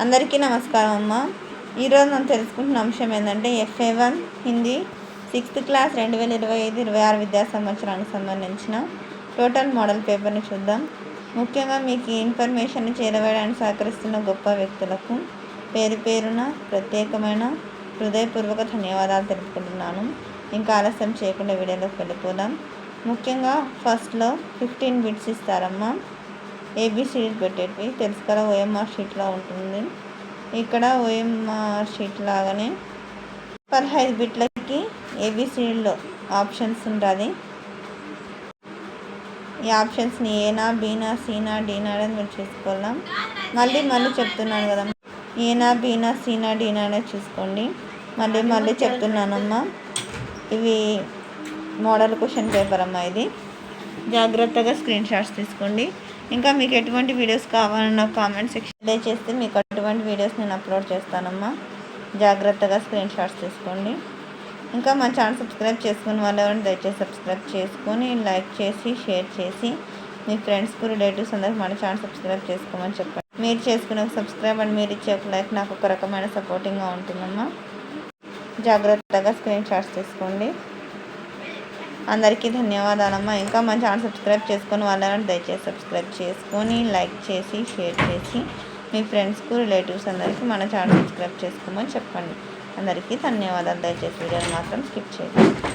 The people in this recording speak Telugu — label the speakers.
Speaker 1: అందరికీ నమస్కారం అమ్మ. ఈరోజు మనం తెలుసుకుంటున్న అంశం ఏంటంటే FA1 హిందీ 6th క్లాస్ 2025-26 విద్యా సంవత్సరానికి సంబంధించిన టోటల్ మోడల్ పేపర్ని చూద్దాం. ముఖ్యంగా మీకు ఈ ఇన్ఫర్మేషన్ని చేరవేయడానికి సహకరిస్తున్న గొప్ప వ్యక్తులకు పేరు పేరున ప్రత్యేకమైన హృదయపూర్వక ధన్యవాదాలు తెలుపుకుంటున్నాను. ఇంకా ఆలస్యం చేయకుండా వీడియోలోకి వెళ్ళిపోదాం. ముఖ్యంగా ఫస్ట్లో 15 బిట్స్ ఇస్తారమ్మా. ఏబిసిడీలు పెట్టేటివి తెలుసు కదా, OMR షీట్లో ఉంటుంది. ఇక్కడ OMR షీట్ లాగానే 15 బిట్లకి ఏబిసిడీలో ఆప్షన్స్ ఉంటుంది. ఈ ఆప్షన్స్ని ఏనా, బీనా, సీనా, డీనా అనేది మీరు చూసుకోవాలా. మళ్ళీ చెప్తున్నాను కదా, ఏనా, బీనా, సీనా, డీనా అనేది చూసుకోండి. మళ్ళీ చెప్తున్నానమ్మా, ఇవి మోడల్ క్వశ్చన్ పేపర్ అమ్మా. ఇది జాగ్రత్తగా స్క్రీన్ షాట్స్ తీసుకోండి. ఇంకా మీకు ఎటువంటి వీడియోస్ కావాలన్నా కామెంట్ సెక్షన్లో చేస్తే మీకు అటువంటి వీడియోస్ నేను అప్లోడ్ చేస్తానమ్మా. జాగ్రత్తగా స్క్రీన్ షాట్స్ తీసుకోండి. ఇంకా మా ఛానల్ సబ్స్క్రైబ్ చేసుకుని వాళ్ళు ఎవరైనా దయచేసి సబ్స్క్రైబ్ చేసుకొని లైక్ చేసి షేర్ చేసి మీ ఫ్రెండ్స్కు రిలేటివ్స్ అందరికి మన ఛానల్ సబ్స్క్రైబ్ చేసుకోమని చెప్పండి. మీరు చేసుకునే ఒక సబ్స్క్రైబ్ అండ్ మీరు ఇచ్చే ఒక లైక్ నాకు ఒక రకమైన సపోర్టింగ్గా ఉంటుందమ్మా. జాగ్రత్తగా స్క్రీన్ షాట్స్ తీసుకోండి. అందరికీ ధన్యవాదాలమ్మా. ఇంకా మన ఛానల్ సబ్స్క్రైబ్ చేసుకొని వాళ్ళని దయచేసి సబ్స్క్రైబ్ చేసుకొని లైక్ చేసి షేర్ చేసి మీ ఫ్రెండ్స్కు రిలేటివ్స్ అందరికీ మన ఛానల్ సబ్స్క్రైబ్ చేసుకోమని చెప్పండి. అందరికీ ధన్యవాదాలు. దయచేసి వీడియోని మాత్రం స్కిప్ చేయండి.